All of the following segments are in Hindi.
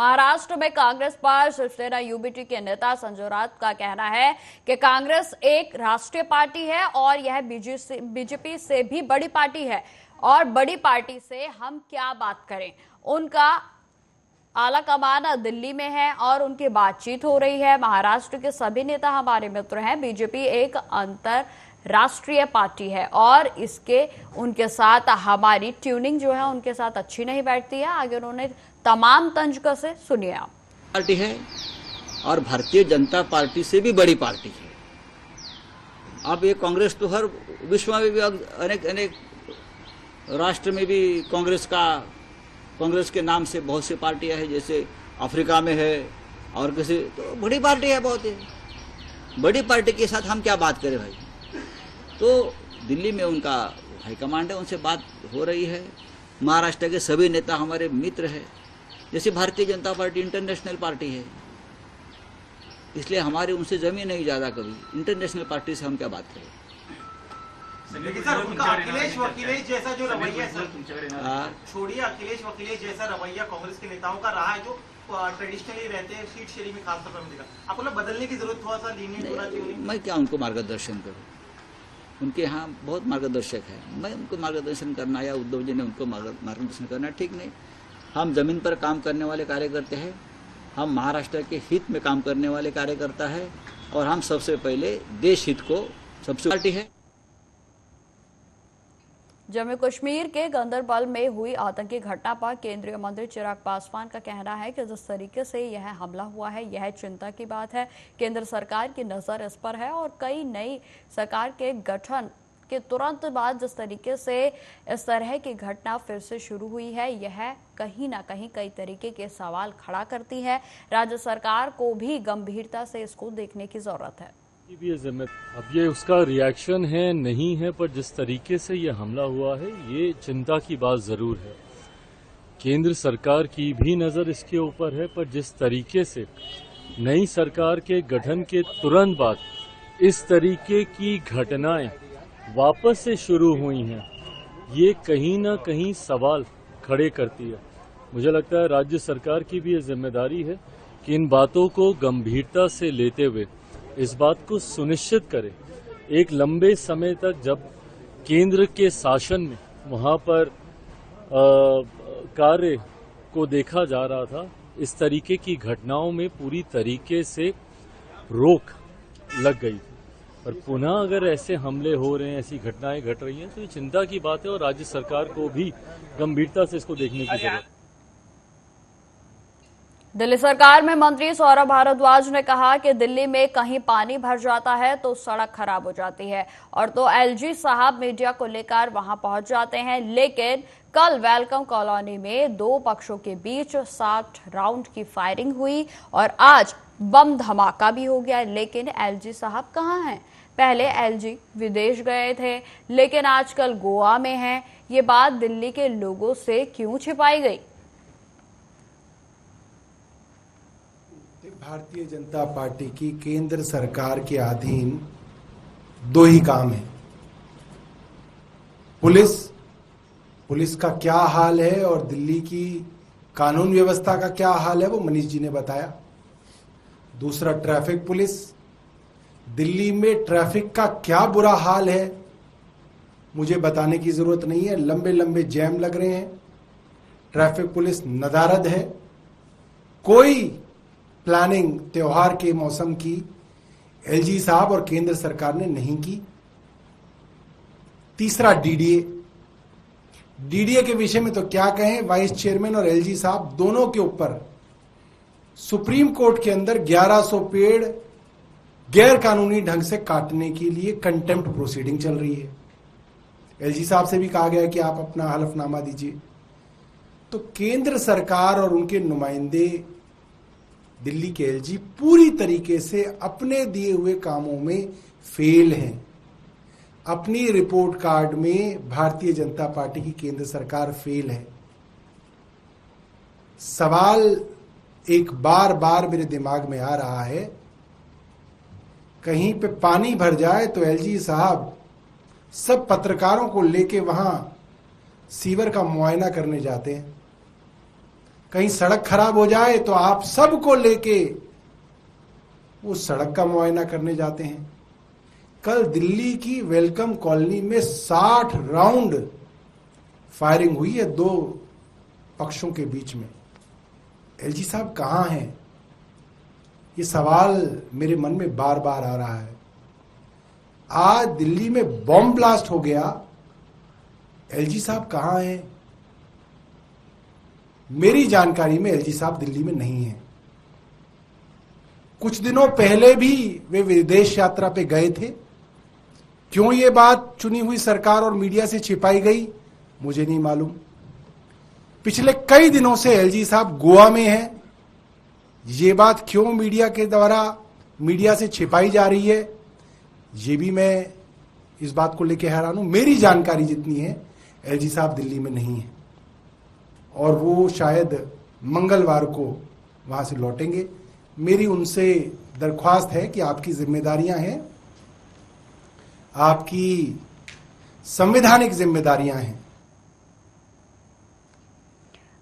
महाराष्ट्र में कांग्रेस पर शिवसेना यूबीटी के नेता संजय राउत का कहना है कि कांग्रेस एक राष्ट्रीय पार्टी है और यह बीजेपी से भी बड़ी पार्टी है और बड़ी पार्टी से हम क्या बात करें। उनका आला कमान दिल्ली में है और उनकी बातचीत हो रही है। महाराष्ट्र के सभी नेता हमारे मित्र हैं। बीजेपी एक अंतरराष्ट्रीय पार्टी है और उनके साथ हमारी ट्यूनिंग जो है उनके साथ अच्छी नहीं बैठती है। आगे उन्होंने तमाम तंज कसे सुनिए आप। पार्टी है और भारतीय जनता पार्टी से भी बड़ी पार्टी है। अब ये कांग्रेस तो हर विश्व में भी अनेक राष्ट्र में भी कांग्रेस के नाम से बहुत सी पार्टियां हैं, जैसे अफ्रीका में है और किसी तो बड़ी पार्टी है, बहुत ही बड़ी पार्टी के साथ हम क्या बात करें भाई। तो दिल्ली में उनका हाईकमांड है, उनसे बात हो रही है। महाराष्ट्र के सभी नेता हमारे मित्र हैं, जैसे Bharatiya Janata party international party है, इसलिए हमारी उनसे जमीन नहीं ज्यादा। कभी इंटरनेशनल पार्टी से हम क्या बात करें। लेकिन सर उनका अखिलेश वकीलेश जैसा जो रवैया है सर, छोड़िए अखिलेश वकीलेश जैसा रवैया कांग्रेस के नेताओं का रहा है, जो ट्रेडिशनली रहते हैं सीट शेयरिंग में खासतौर पर देखा, आपको ना बदलने की जरूरत थोड़ा सा लीनियंट होना चाहिए। मैं क्या उनको मार्गदर्शन करूं, उनके यहाँ बहुत मार्गदर्शक है, मैं उनको मार्गदर्शन करना या उद्धव जी ने उनको मार्गदर्शन करना ठीक नहीं। हम जमीन पर काम करने वाले कार्यकर्ता हैं, हम महाराष्ट्र के हित में काम करने वाले कार्यकर्ता है और हम सबसे पहले देश हित को सबसे पार्टी है। जम्मू कश्मीर के गंदरबल में हुई आतंकी घटना पर केंद्रीय मंत्री चिराग पासवान का कहना है कि जिस तरीके से यह हमला हुआ है यह चिंता की बात है। केंद्र सरकार की नजर इस पर है और कई नई सरकार के गठन के तुरंत बाद जिस तरीके से इस तरह की घटना फिर से शुरू हुई है, यह कहीं ना कहीं कई तरीके के सवाल खड़ा करती है। राज्य सरकार को भी गंभीरता से इसको देखने की जरूरत है। अब ये उसका रिएक्शन है नहीं है, पर जिस तरीके से ये हमला हुआ है ये चिंता की बात जरूर है। केंद्र सरकार की भी नजर इसके ऊपर है, पर जिस तरीके से नई सरकार के गठन के तुरंत बाद इस तरीके की घटनाएं वापस से शुरू हुई हैं, ये कहीं ना कहीं सवाल खड़े करती है। मुझे लगता है राज्य सरकार की भी ये जिम्मेदारी है कि इन बातों को गंभीरता से लेते हुए इस बात को सुनिश्चित करे। एक लंबे समय तक जब केंद्र के शासन में वहां पर कार्य को देखा जा रहा था, इस तरीके की घटनाओं में पूरी तरीके से रोक लग गई। और पुनः अगर ऐसे हमले हो रहे हैं, ऐसी घटनाएं घट रही हैं, तो ये चिंता की बात है और राज्य सरकार को भी गंभीरता से इसको देखने की जरूरत है। दिल्ली सरकार में मंत्री सौरभ भारद्वाज ने कहा कि दिल्ली में कहीं पानी भर जाता है तो सड़क खराब हो जाती है और तो एलजी साहब मीडिया को लेकर वहां पहुंच जाते हैं। लेकिन कल वेलकम कॉलोनी में दो पक्षों के बीच 60 राउंड की फायरिंग हुई और आज बम धमाका भी हो गया। लेकिन एलजी साहब कहां हैं? पहले एलजी विदेश गए थे लेकिन आजकल गोवा में हैं। ये बात दिल्ली के लोगों से क्यों छिपाई गई? भारतीय जनता पार्टी की केंद्र सरकार के अधीन दो ही काम है। पुलिस का क्या हाल है और दिल्ली की कानून व्यवस्था का क्या हाल है वो मनीष जी ने बताया। दूसरा ट्रैफिक पुलिस, दिल्ली में ट्रैफिक का क्या बुरा हाल है मुझे बताने की जरूरत नहीं है। लंबे लंबे जैम लग रहे हैं, ट्रैफिक पुलिस नदारद है। कोई प्लानिंग त्योहार के मौसम की एलजी साहब और केंद्र सरकार ने नहीं की। तीसरा डीडीए के विषय में तो क्या कहें, वाइस चेयरमैन और एलजी साहब दोनों के ऊपर सुप्रीम कोर्ट के अंदर 1100 पेड़ गैर कानूनी ढंग से काटने के लिए कंटेम्प्ट प्रोसीडिंग चल रही है। एलजी साहब से भी कहा गया कि आप अपना हलफनामा दीजिए। तो केंद्र सरकार और उनके नुमाइंदे दिल्ली के एलजी पूरी तरीके से अपने दिए हुए कामों में फेल हैं। अपनी रिपोर्ट कार्ड में भारतीय जनता पार्टी की केंद्र सरकार फेल है। सवाल एक बार बार मेरे दिमाग में आ रहा है, कहीं पे पानी भर जाए तो एलजी साहब सब पत्रकारों को लेके वहां सीवर का मुआयना करने जाते हैं। कहीं सड़क खराब हो जाए तो आप सबको लेके वो सड़क का मुआयना करने जाते हैं। कल दिल्ली की वेलकम कॉलोनी में 60 राउंड फायरिंग हुई है दो पक्षों के बीच में। एलजी साहब कहां हैं? ये सवाल मेरे मन में बार बार आ रहा है। आज दिल्ली में बॉम्ब ब्लास्ट हो गया, एलजी साहब कहां हैं? मेरी जानकारी में एलजी साहब दिल्ली में नहीं है। कुछ दिनों पहले भी वे विदेश यात्रा पे गए थे। क्यों ये बात चुनी हुई सरकार और मीडिया से छिपाई गई, मुझे नहीं मालूम। पिछले कई दिनों से एलजी साहब गोवा में हैं। ये बात क्यों मीडिया के द्वारा मीडिया से छिपाई जा रही है, ये भी मैं इस बात को लेकर हैरान हूं। मेरी जानकारी जितनी है, एलजी साहब दिल्ली में नहीं है और वो शायद मंगलवार को वहां से लौटेंगे। मेरी उनसे दरख्वास्त है कि आपकी जिम्मेदारियां हैं, आपकी संवैधानिक जिम्मेदारियां हैं।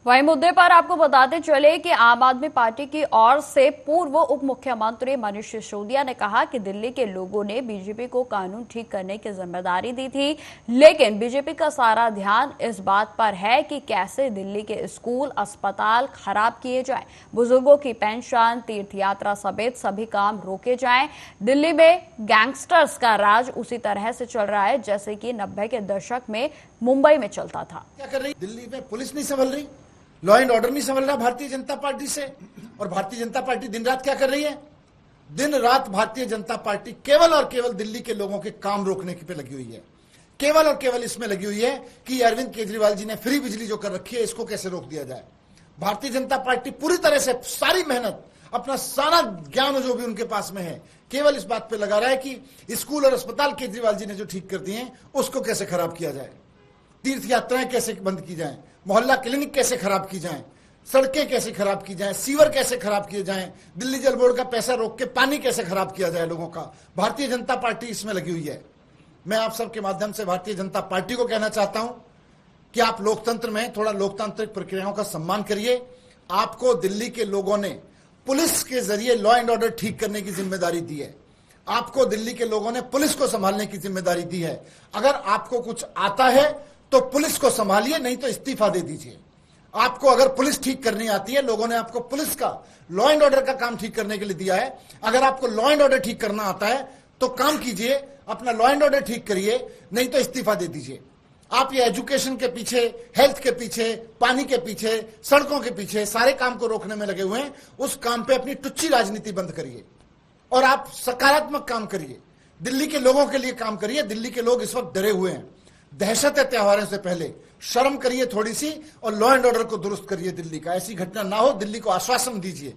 वहीं मुद्दे पर आपको बताते चले कि आम आदमी पार्टी की ओर से पूर्व उप मुख्यमंत्री मनीष सिसोदिया ने कहा कि दिल्ली के लोगों ने बीजेपी को कानून ठीक करने की जिम्मेदारी दी थी, लेकिन बीजेपी का सारा ध्यान इस बात पर है कि कैसे दिल्ली के स्कूल, अस्पताल खराब किए जाएं, बुजुर्गों की पेंशन, तीर्थ यात्रा समेत सभी काम रोके जाएं। दिल्ली में गैंगस्टर्स का राज उसी तरह से चल रहा है जैसे कि 90 के दशक में मुंबई में चलता था। क्या कर रही दिल्ली में? पुलिस नहीं संभल रही, लॉ एंड ऑर्डर नहीं संभल रहा भारतीय जनता पार्टी से। और भारतीय जनता पार्टी दिन रात क्या कर रही है? दिन रात भारतीय जनता पार्टी केवल और केवल दिल्ली के लोगों के काम रोकने पे लगी हुई है। केवल और केवल इसमें लगी हुई है कि अरविंद केजरीवाल जी ने फ्री बिजली जो कर रखी है, इसको कैसे रोक दिया जाए। भारतीय जनता पार्टी पूरी तरह से सारी मेहनत, अपना सारा ज्ञान जो भी उनके पास में है, केवल इस बात पे लगा रहा है कि स्कूल और अस्पताल केजरीवाल जी ने जो ठीक कर दिए हैं उसको कैसे खराब किया जाए, तीर्थ यात्राएं कैसे बंद की जाएं, मोहल्ला क्लिनिक कैसे खराब की जाएं, सड़कें कैसे खराब की जाएं, सीवर कैसे खराब किए जाएं, दिल्ली जल बोर्ड का पैसा रोक के पानी कैसे खराब किया जाए लोगों का। भारतीय जनता पार्टी इसमें लगी हुई है। मैं आप सबके माध्यम से भारतीय जनता पार्टी को कहना चाहता हूं कि आप लोकतंत्र में थोड़ा लोकतांत्रिक प्रक्रियाओं का सम्मान करिए। आपको दिल्ली के लोगों ने पुलिस के जरिए लॉ एंड ऑर्डर ठीक करने की जिम्मेदारी दी है। आपको दिल्ली के लोगों ने पुलिस को संभालने की जिम्मेदारी दी है। अगर आपको कुछ आता है तो पुलिस को संभालिए, नहीं तो इस्तीफा दे दीजिए। आपको अगर पुलिस ठीक करनी आती है, लोगों ने आपको पुलिस का लॉ एंड ऑर्डर का काम ठीक करने के लिए दिया है। अगर आपको लॉ एंड ऑर्डर ठीक करना आता है तो काम कीजिए, अपना लॉ एंड ऑर्डर ठीक करिए, नहीं तो इस्तीफा दे दीजिए। आप ये एजुकेशन के पीछे, हेल्थ के पीछे, पानी के पीछे, सड़कों के पीछे सारे काम को रोकने में लगे हुए हैं। उस काम पे अपनी टुच्ची राजनीति बंद करिए और आप सकारात्मक काम करिए, दिल्ली के लोगों के लिए काम करिए। दिल्ली के लोग इस वक्त डरे हुए हैं, दहशत है त्योहारों से पहले। शर्म करिए थोड़ी सी और लॉ एंड ऑर्डर को दुरुस्त करिए। दिल्ली का ऐसी घटना ना हो, दिल्ली को आश्वासन दीजिए।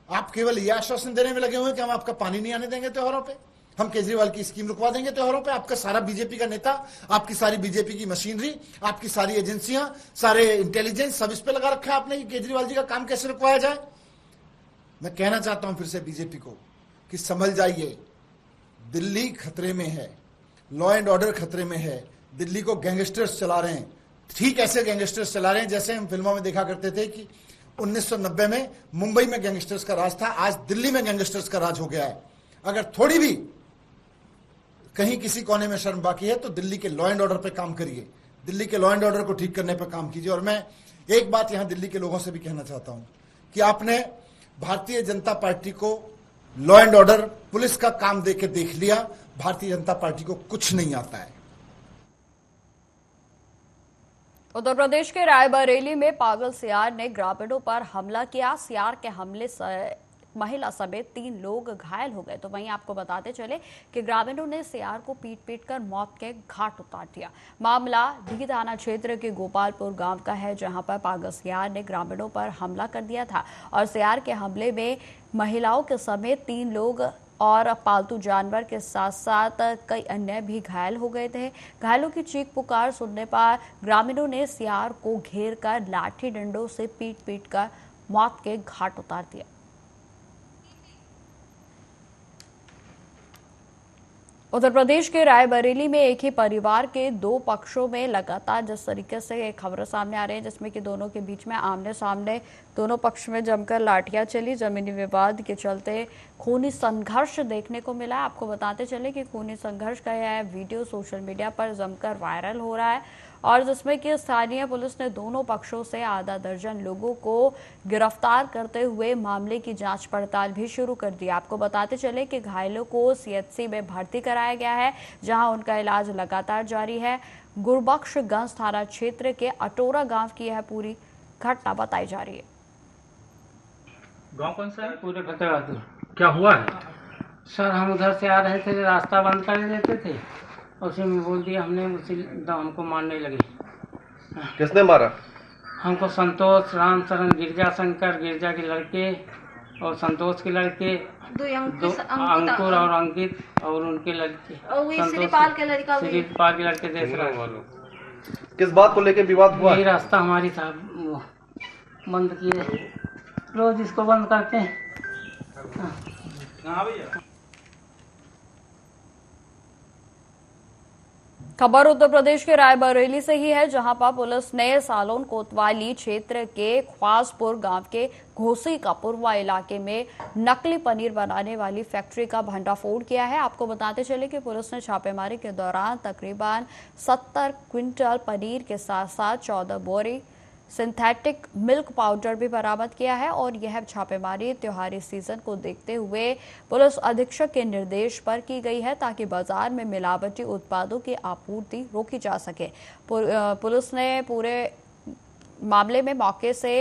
आप केवल यह आश्वासन देने में लगे हुए हैं कि हम आपका पानी नहीं आने देंगे त्योहारों पे, हम केजरीवाल की स्कीम रुकवा देंगे त्योहारों पे। आपका सारा बीजेपी का नेता, आपकी सारी बीजेपी की मशीनरी, आपकी सारी एजेंसियां, सारे इंटेलिजेंस सब इस पे लगा रखा है आपने कि केजरीवाल जी का काम कैसे रुकवाया जाए। मैं कहना चाहता हूं फिर से बीजेपी को कि संभल जाइए, दिल्ली खतरे में है, लॉ एंड ऑर्डर खतरे में है। दिल्ली को गैंगस्टर्स चला रहे हैं, ठीक ऐसे गैंगस्टर्स चला रहे हैं जैसे हम फिल्मों में देखा करते थे कि 1990 में मुंबई में गैंगस्टर्स का राज था, आज दिल्ली में गैंगस्टर्स का राज हो गया है। अगर थोड़ी भी कहीं किसी कोने में शर्म बाकी है तो दिल्ली के लॉ एंड ऑर्डर पे काम करिए, दिल्ली के लॉ एंड ऑर्डर को ठीक करने पे काम कीजिए। और मैं एक बात यहां दिल्ली के लोगों से भी कहना चाहता हूं कि आपने भारतीय जनता पार्टी को लॉ एंड ऑर्डर, पुलिस का काम देके देख लिया। भारतीय जनता पार्टी को कुछ नहीं आता है। उत्तर प्रदेश के रायबरेली में पागल सियार ने ग्रामीणों पर हमला किया। सियार के हमले से महिला समेत 3 लोग घायल हो गए। तो वहीं आपको बताते चले कि ग्रामीणों ने सियार को पीट कर मौत के घाट उतार दिया। मामला डी थाना क्षेत्र के गोपालपुर गांव का है, जहां पर पागल सियार ने ग्रामीणों पर हमला कर दिया था और सियार के हमले में महिलाओं के समेत 3 लोग और पालतू जानवर के साथ साथ कई अन्य भी घायल हो गए थे। घायलों की चीख पुकार सुनने पर ग्रामीणों ने सियार को घेर कर लाठी डंडों से पीट कर मौत के घाट उतार दिया। उत्तर प्रदेश के रायबरेली में एक ही परिवार के दो पक्षों में लगातार जिस तरीके से खबरें सामने आ रही हैं, जिसमें कि दोनों के बीच में आमने सामने दोनों पक्ष में जमकर लाठियां चली, जमीनी विवाद के चलते खूनी संघर्ष देखने को मिला। आपको बताते चले कि खूनी संघर्ष का यह वीडियो सोशल मीडिया पर जमकर वायरल हो रहा है और जिसमें कि स्थानीय पुलिस ने दोनों पक्षों से आधा दर्जन लोगों को गिरफ्तार करते हुए मामले की जांच पड़ताल भी शुरू कर दी। आपको बताते चले कि घायलों को सीएचसी में भर्ती कराया गया है, जहां उनका इलाज लगातार जारी है। गुरबख्शगंज थाना क्षेत्र के अटोरा गांव की यह पूरी घटना बताई जा रही है। गांव कौन सा है? पूरे फतेहाबाद। क्या हुआ है? सर हम उधर से आ रहे थे, रास्ता बंद कर देते थे, उसी में बोल दिया हमने, उसी हमको मारने लगे। किसने मारा? हमको संतोष, रामचरण, गिरजा शंकर, गिरजा के लड़के और संतोष के लड़के, दो अंकुर और अंकित और उनके लड़के, श्रीपाल के लड़के देशराज। किस बात को लेकर विवाद हुआ? यही रास्ता हमारी था, बंद किए, रोज इसको बंद करते हैं। खबर उत्तर प्रदेश के रायबरेली से ही है, जहां पर पुलिस ने सालोन कोतवाली क्षेत्र के ख्वासपुर गांव के घोसी का पूर्वा इलाके में नकली पनीर बनाने वाली फैक्ट्री का भंडाफोड़ किया है। आपको बताते चले कि पुलिस ने छापेमारी के दौरान तकरीबन 70 क्विंटल पनीर के साथ साथ 14 बोरी सिंथेटिक मिल्क पाउडर भी बरामद किया है और यह छापेमारी त्योहारी सीजन को देखते हुए पुलिस अधीक्षक के निर्देश पर की गई है, ताकि बाजार में मिलावटी उत्पादों की आपूर्ति रोकी जा सके। पुलिस ने पूरे मामले में मौके से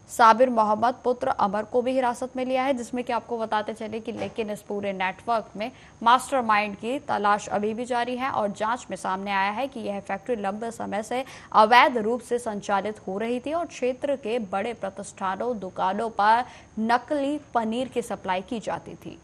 साबिर मोहम्मद पुत्र अमर को भी हिरासत में लिया है, जिसमें कि आपको बताते चले कि लेकिन इस पूरे नेटवर्क में मास्टरमाइंड की तलाश अभी भी जारी है और जांच में सामने आया है कि यह फैक्ट्री लंबे समय से अवैध रूप से संचालित हो रही थी और क्षेत्र के बड़े प्रतिष्ठानों, दुकानों पर नकली पनीर की सप्लाई की जाती थी।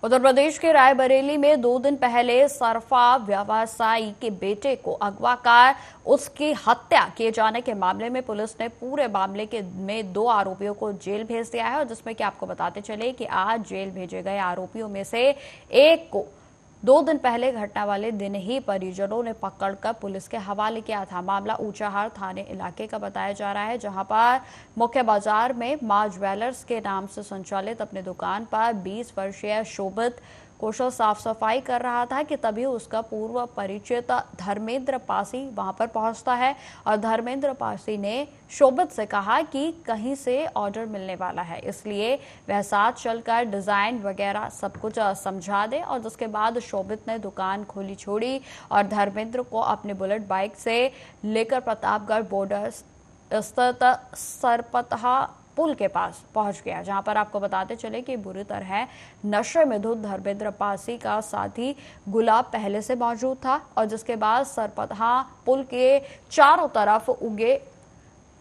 उत्तर प्रदेश के रायबरेली में 2 दिन पहले सरफा व्यवसायी के बेटे को अगवा कर उसकी हत्या किए जाने के मामले में पुलिस ने पूरे मामले में 2 आरोपियों को जेल भेज दिया है और जिसमें कि आपको बताते चले कि आज जेल भेजे गए आरोपियों में से एक को 2 दिन पहले घटना वाले दिन ही परिजनों ने पकड़कर पुलिस के हवाले किया था। मामला ऊंचाहार थाने इलाके का बताया जा रहा है, जहां पर मुख्य बाजार में मां ज्वेलर्स के नाम से संचालित अपनी दुकान पर 20 वर्षीय शोभित कौशल साफ सफाई कर रहा था कि तभी उसका पूर्व परिचित धर्मेंद्र पासी वहां पर पहुंचता है और धर्मेंद्र पासी ने शोभित से कहा कि कहीं से ऑर्डर मिलने वाला है, इसलिए वह साथ चलकर डिजाइन वगैरह सब कुछ समझा दे और जिसके बाद शोभित ने दुकान खोली छोड़ी और धर्मेंद्र को अपने बुलेट बाइक से लेकर प्रतापगढ़ बॉर्डर स्थित सरपतहा पुल के पास पहुंच गया, जहां पर आपको बताते चले कि बुरी तरह नशे में धुत धर्मेंद्र पासी का साथी गुलाब पहले से मौजूद था और जिसके बाद सरपतहा पुल के चारों तरफ उगे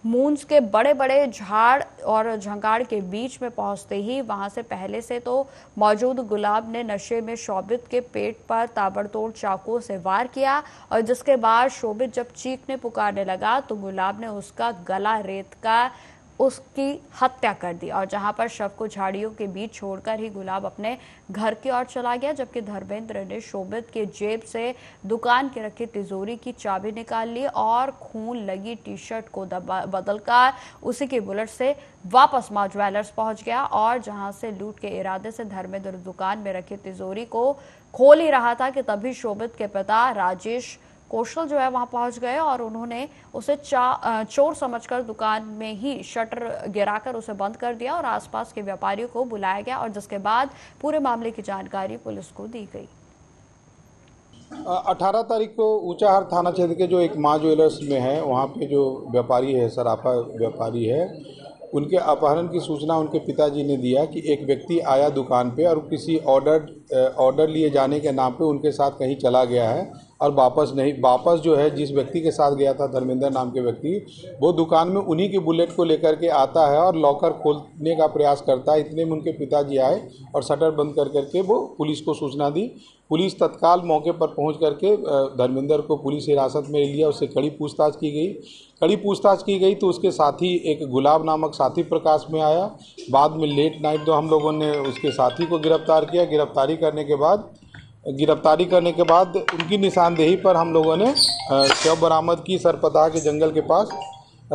मूंज के बड़े बड़े झाड़ और झंगाड़ के बीच में पहुंचते ही वहां से पहले से तो मौजूद गुलाब ने नशे में शोभित के पेट पर ताबड़तोड़ चाकू से वार किया और जिसके बाद शोभित जब चीखने पुकारने लगा तो गुलाब ने उसका गला रेत कर उसकी हत्या कर दी और जहां पर शव को झाड़ियों के बीच छोड़कर ही गुलाब अपने घर की ओर चला गया, जबकि धर्मेंद्र ने शोभित के जेब से दुकान के रखी तिजोरी की चाबी निकाल ली और खून लगी टी शर्ट को बदलकर उसी की बुलेट से वापस मां ज्वेलर्स पहुंच गया और जहां से लूट के इरादे से धर्मेंद्र दुकान में रखी तिजोरी को खोल ही रहा था कि तभी शोभित के पिता राजेश कौशल जो है वहां पहुंच गए और उन्होंने उसे चोर समझकर दुकान में ही शटर गिराकर उसे बंद कर दिया और आसपास के व्यापारियों को बुलाया गया और जिसके बाद पूरे मामले की जानकारी पुलिस को दी गई। 18 तारीख को ऊंचाहार थाना क्षेत्र के जो एक मां ज्वेलर्स में है, वहां पे जो व्यापारी है, सराफा व्यापारी है, उनके अपहरण की सूचना उनके पिताजी ने दिया कि एक व्यक्ति आया दुकान पे और किसी ऑर्डर लिए जाने के नाम पे उनके साथ कहीं चला गया है और वापस जो है जिस व्यक्ति के साथ गया था, धर्मेंद्र नाम के व्यक्ति, वो दुकान में उन्हीं के बुलेट को लेकर के आता है और लॉकर खोलने का प्रयास करता है। इतने में उनके पिताजी आए और शटर बंद कर करके वो पुलिस को सूचना दी। पुलिस तत्काल मौके पर पहुंच करके धर्मेंद्र को पुलिस हिरासत में लिया, उससे कड़ी पूछताछ की गई तो उसके साथी एक गुलाब नामक साथी प्रकाश में आया। बाद में लेट नाइट तो हम लोगों ने उसके साथी को गिरफ्तार किया। गिरफ्तारी करने के बाद उनकी निशानदेही पर हम लोगों ने शव बरामद की सरपताह के जंगल के पास।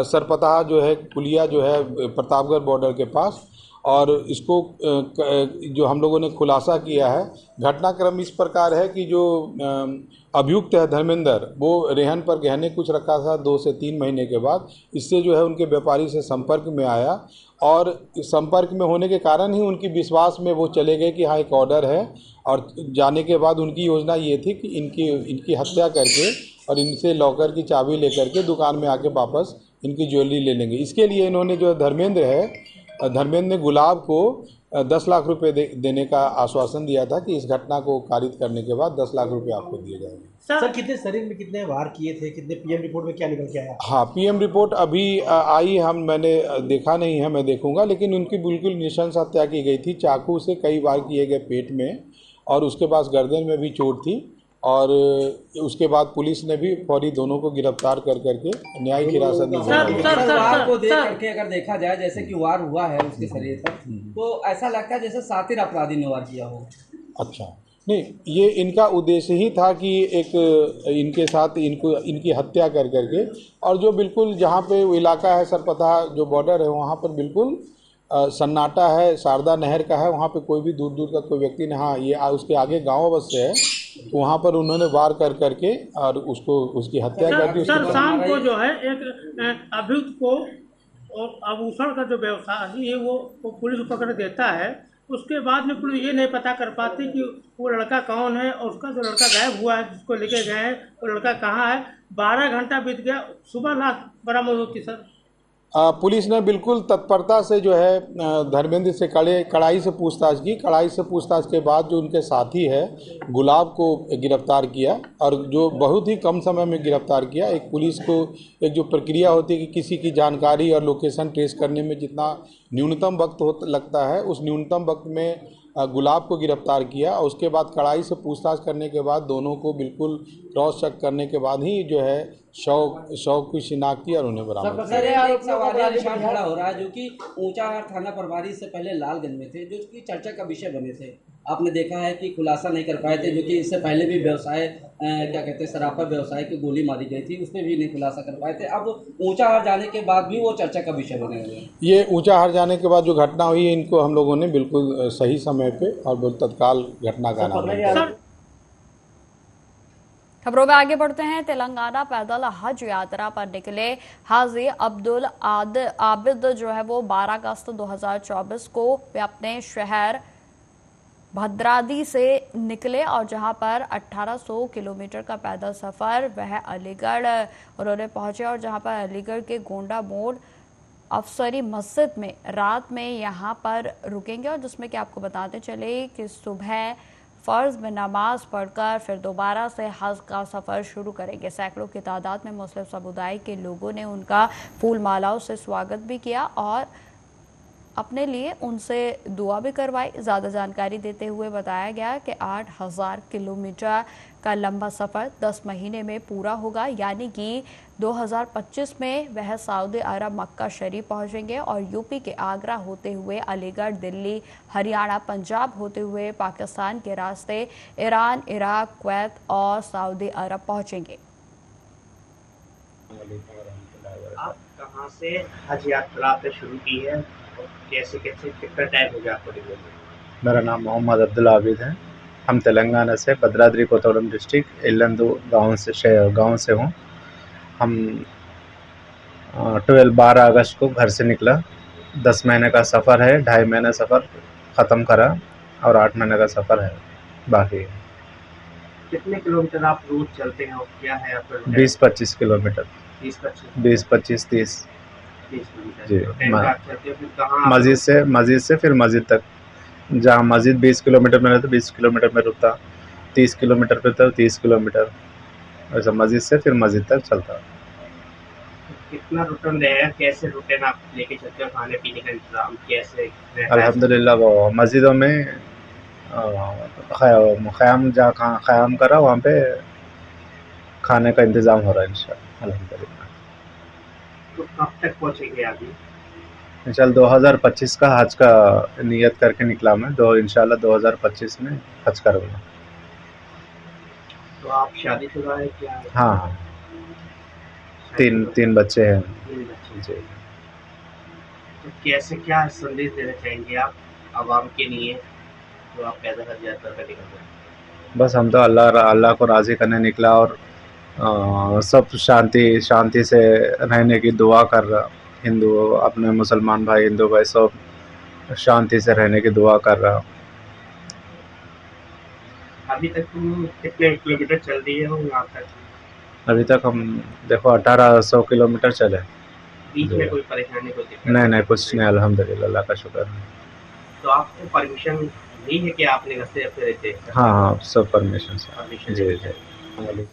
सरपताह जो है पुलिया जो है प्रतापगढ़ बॉर्डर के पास, और इसको जो हम लोगों ने खुलासा किया है, घटनाक्रम इस प्रकार है कि जो अभियुक्त है धर्मेंद्र, वो रेहन पर गहने कुछ रखा था 2 से 3 महीने के बाद। इससे जो है उनके व्यापारी से संपर्क में आया और संपर्क में होने के कारण ही उनकी विश्वास में वो चले गए कि हाँ एक ऑर्डर है। और जाने के बाद उनकी योजना ये थी कि इनकी हत्या करके और इनसे लॉकर की चाबी लेकर के दुकान में आके वापस इनकी ज्वेलरी ले लेंगे। इसके लिए इन्होंने जो धर्मेंद्र ने गुलाब को 10 लाख रुपए देने का आश्वासन दिया था कि इस घटना को कारित करने के बाद 10 लाख रुपए आपको दिए जाएंगे। सर कितने शरीर में कितने वार किए थे, कितने पीएम रिपोर्ट में क्या निकल के आया? हाँ, पीएम रिपोर्ट अभी आई, मैंने देखा नहीं है, मैं देखूंगा। लेकिन उनकी बिल्कुल नृशंस हत्या की गई थी, चाकू से कई बार किए गए पेट में, और उसके बाद गर्दन में भी चोट थी। और उसके बाद पुलिस ने भी फौरी दोनों को गिरफ्तार कर करके न्यायिक हिरासत में वार को देख करके अगर देखा जाए, जैसे कि वार हुआ है उसके शरीर पर, तो ऐसा लगता है जैसे सातिर अपराधी ने वार किया हो। अच्छा, नहीं, ये इनका उद्देश्य ही था कि एक इनके साथ इनकी हत्या कर करके, और जो बिल्कुल जहाँ पे वो इलाका है सरपताह जो बॉर्डर है, वहाँ पर बिल्कुल सन्नाटा है, शारदा नहर का है, वहाँ पे कोई भी दूर दूर तक कोई व्यक्ति नहीं। हाँ, ये उसके आगे गाँव अवश्य है, तो वहाँ पर उन्होंने वार कर करके और उसकी हत्या कर दी। सर शाम को जो है एक अभियुक्त को और आभूषण का जो व्यवसायी है वो पुलिस पकड़ देता है। उसके बाद में पुलिस ये नहीं पता कर पाती कि वो लड़का कौन है, और उसका जो लड़का गायब हुआ है जिसको लेके गए हैं वो लड़का कहाँ है। 12 घंटा बीत गया, सुबह लाश बरामद होती। सर पुलिस ने बिल्कुल तत्परता से जो है धर्मेंद्र से कड़ाई से पूछताछ की। कड़ाई से पूछताछ के बाद जो उनके साथी है गुलाब को गिरफ्तार किया, और जो बहुत ही कम समय में गिरफ्तार किया। एक पुलिस को एक जो प्रक्रिया होती है कि किसी की जानकारी और लोकेशन ट्रेस करने में जितना न्यूनतम वक्त लगता है, उस न्यूनतम वक्त में गुलाब को गिरफ्तार किया। और उसके बाद कड़ाई से पूछताछ करने के बाद दोनों को बिल्कुल क्रॉस चेक करने के बाद ही जो है शव की शिनाख्त की और उन्हें बरामद किया। एक सवालिया निशान खड़ा हो रहा है जो कि ऊंचाहार थाना प्रभारी से पहले लालगंज में थे, जो कि चर्चा का विषय बने थे। आपने देखा है कि खुलासा नहीं कर पाए थे, जो कि इससे पहले भी व्यवसाय क्या कहते हैं सराफा व्यवसाय की गोली मारी गई थी, उसमें भी नहीं खुलासा कर पाए थे। अब ऊंचाहार जाने के बाद भी वो चर्चा का विषय बने हुए हैं। ये ऊंचाहार जाने के बाद जो घटना हुई है, इनको हम लोगों ने बिल्कुल सही समय पे और तत्काल घटना का नाम। खबरों में आगे बढ़ते हैं। तेलंगाना पैदल हज यात्रा पर निकले हाजी अब्दुल आबिद जो है वो 12 अगस्त 2024 को वे अपने शहर भद्रादी से निकले, और जहां पर 1800 किलोमीटर का पैदल सफर वह अलीगढ़ उन्होंने पहुंचे, और जहां पर अलीगढ़ के गोंडा मोड़ अफसरी मस्जिद में रात में यहां पर रुकेंगे। और जिसमें कि आपको बताते चले कि सुबह फर्ज में नमाज पढ़कर फिर दोबारा से हज का सफ़र शुरू करेंगे। सैकड़ों की तादाद में मुस्लिम समुदाय के लोगों ने उनका फूल मालाओं से स्वागत भी किया और अपने लिए उनसे दुआ भी करवाई। ज़्यादा जानकारी देते हुए बताया गया कि 8000 किलोमीटर का लंबा सफ़र 10 महीने में पूरा होगा, यानी कि 2025 में वह सऊदी अरब मक्का शरीफ पहुंचेंगे और यूपी के आगरा होते हुए अलीगढ़, दिल्ली, हरियाणा, पंजाब होते हुए पाकिस्तान के रास्ते ईरान, इराक, कुवैत और सऊदी अरब पहुंचेंगे। आप कहां से हज यात्रा पे शुरू की है? कैसे कितना टाइम हो गया आपको? मेरा नाम मोहम्मद अब्दुल आबिद है। हम तेलंगाना से भद्राद्री कोतगुड़म डिस्ट्रिक्ट इल्लंदु गांव से हूँ। हम 12 अगस्त को घर से निकला। 10 महीने का सफ़र है, 2.5 महीने सफ़र ख़त्म करा और 8 महीने का सफ़र है बाकी। कितने किलोमीटर आप रोज चलते हैं और क्या है आपका? 20-25 किलोमीटर। 20-25 30 जी। मस्जिद से फिर मस्जिद तक, जहाँ मस्जिद 20 किलोमीटर में रहता 20 किलोमीटर में रुकता, 30 किलोमीटर पे था 30 किलोमीटर वैसे मस्जिद से फिर मस्जिद तक चलता है। कितना रुटन रहेगा, कैसे रुटन आप लेके चलते हो, खाने पीने का इंतजाम कैसे? अल्हम्दुलिल्लाह वो मस्जिदों में ख़याम करा, वहाँ पे खाने का इंतज़ाम हो रहा है इंशाअल्लाह अल्हम्दुलिल्लाह। तो कब तक पहुँचेंगे अभी? इंशाअल्लाह 2025 का हज का नियत करके निकला मैं, इंशाअल्लाह 2025 में हज करूँगा। तो आप शादीशुदा है क्या? हाँ, तीन बच्चे हैं। 3 बच्चे। जी। तो कैसे, क्या संदेश देना चाहेंगे आप आवाम के लिए जो आप पैदल हज यात्रा करने निकल रहे हैं? बस हम तो अल्लाह को राज़ी करने निकला और सब शांति से रहने की दुआ कर रहा। हिंदू अपने मुसलमान भाई, हिंदू भाई सब शांति से रहने की दुआ कर रहा। अभी तक तुम कितने किलोमीटर चल दिए हो यहाँ तक? अभी तक हम देखो 1800 किलोमीटर चले। बीच में कोई परेशानी को दिक्कत? नहीं, कुछ नहीं, अल्हम्दुलिल्लाह, अल्लाह का शुक्र है। तो आपको परमिशन नहीं है कि आपने रास्ते अपने रहते? हाँ, सब परमिशन से। जी।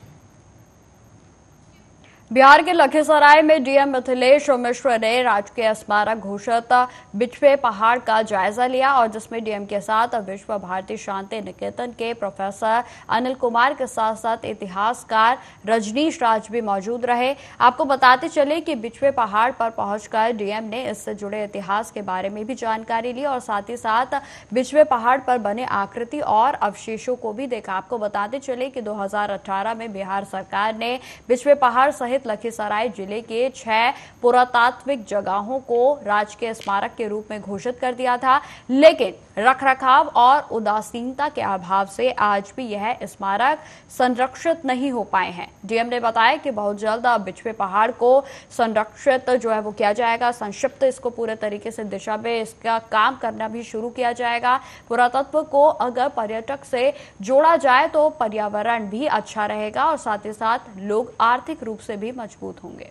बिहार के लखीसराय में डीएम मिथिलेश मिश्र ने राजकीय स्मारक घोषित बिछवे पहाड़ का जायजा लिया और जिसमें डीएम के साथ विश्व भारती शांति निकेतन के प्रोफेसर अनिल कुमार के साथ साथ इतिहासकार रजनीश राज भी मौजूद रहे। आपको बताते चले कि बिछवे पहाड़ पर पहुंचकर डीएम ने इससे जुड़े इतिहास के बारे में भी जानकारी ली और साथ ही साथ बिछवे पहाड़ पर बने आकृति और अवशेषों को भी देखा। आपको बताते चले कि 2018 में बिहार सरकार ने बिछवे पहाड़ सहित लखीसराय जिले के 6 पुरातात्विक जगहों को राजकीय स्मारक के रूप में घोषित कर दिया था, लेकिन रखरखाव और उदासीनता के अभाव से आज भी यह स्मारक संरक्षित नहीं हो पाए हैं। डीएम ने बताया कि बहुत जल्द बिछवे पहाड़ को संरक्षित वो किया जाएगा, संक्षिप्त इसको पूरे तरीके से दिशा में इसका काम करना भी शुरू किया जाएगा। पुरातत्व को अगर पर्यटक से जोड़ा जाए तो पर्यावरण भी अच्छा रहेगा और साथ ही साथ लोग आर्थिक रूप से भी मजबूत होंगे।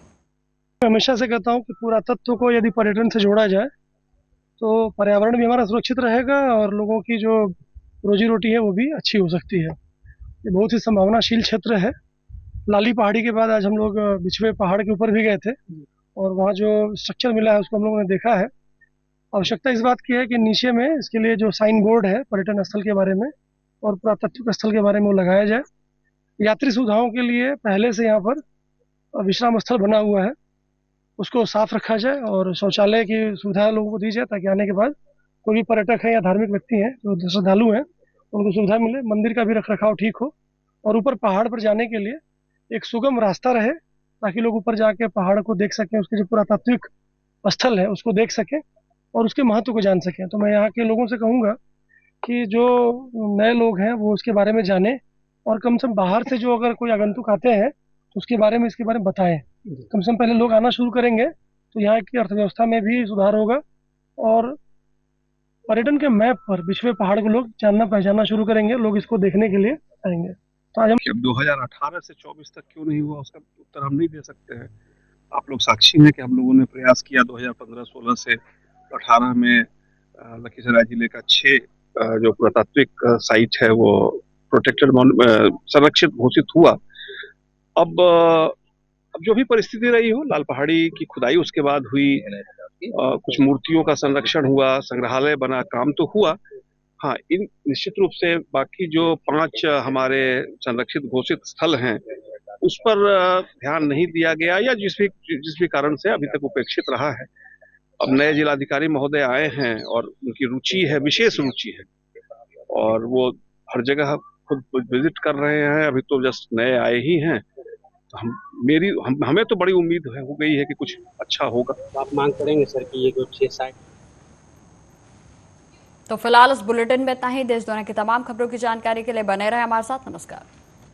मैं हमेशा से कहता हूं कि पुरातत्व को यदि पर्यटन से जोड़ा जाए तो पर्यावरण भी हमारा सुरक्षित रहेगा और लोगों की जो रोजी रोटी है वो भी अच्छी हो सकती है। ये बहुत ही संभावनाशील क्षेत्र है। लाली पहाड़ी के बाद आज हम लोग बिछवे पहाड़ के ऊपर भी गए थे और वहाँ जो स्ट्रक्चर मिला है उसको हम लोगों ने देखा है। आवश्यकता इस बात की है कि नीचे में इसके लिए जो साइन बोर्ड है पर्यटन स्थल के बारे में और पुरातत्विक स्थल के बारे में वो लगाया जाए। यात्री सुविधाओं के लिए पहले से यहाँ पर विश्राम स्थल बना हुआ है, उसको साफ रखा जाए और शौचालय की सुविधा लोगों को दी जाए ताकि आने के बाद कोई भी पर्यटक है या धार्मिक व्यक्ति हैं जो श्रद्धालु हैं उनको सुविधा मिले। मंदिर का भी रखरखाव ठीक हो और ऊपर पहाड़ पर जाने के लिए एक सुगम रास्ता रहे ताकि लोग ऊपर जाके पहाड़ को देख सकें, उसके जो पुरातात्विक स्थल है उसको देख सकें और उसके महत्व को जान सकें। तो मैं यहाँ के लोगों से कहूँगा कि जो नए लोग हैं वो उसके बारे में जाने और कम से कम बाहर से जो अगर कोई आगंतुक आते हैं तो उसके बारे में इसके बारे में बताएं। कम से कम पहले लोग आना शुरू करेंगे तो यहाँ की अर्थव्यवस्था में भी सुधार होगा और पर्यटन के मैप पर बिछवे पहाड़ को लोग जानना पहचानना शुरू करेंगे, लोग इसको देखने के लिए आएंगे। तो आज हम 2018 से 24 तक क्यों नहीं हुआ उसका उत्तर हम नहीं दे सकते हैं। आप लोग साक्षी हैं कि हम लोगों ने प्रयास किया 2015-16 से 18 में लखीसराय जिले का 6 जो पुरातात्विक साइट है वो प्रोटेक्टेड संरक्षित घोषित हुआ। अब जो भी परिस्थिति रही हो, लाल पहाड़ी की खुदाई उसके बाद हुई, कुछ मूर्तियों का संरक्षण हुआ, संग्रहालय बना, काम तो हुआ। हाँ, इन निश्चित रूप से बाकी जो 5 हमारे संरक्षित घोषित स्थल हैं उस पर ध्यान नहीं दिया गया या जिस भी कारण से अभी तक उपेक्षित रहा है। अब नए जिलाधिकारी महोदय आए हैं और उनकी रुचि है, विशेष रुचि है और वो हर जगह खुद विजिट कर रहे हैं। अभी तो जस्ट नए आए ही हैं तो हमें तो बड़ी उम्मीद हो गई है कि कुछ अच्छा होगा। तो आप मांग करेंगे सर कि ये जो 6 साइट। तो फिलहाल इस बुलेटिन में इतना ही। देश दुनिया की तमाम खबरों की जानकारी के लिए बने रहे हमारे साथ। नमस्कार।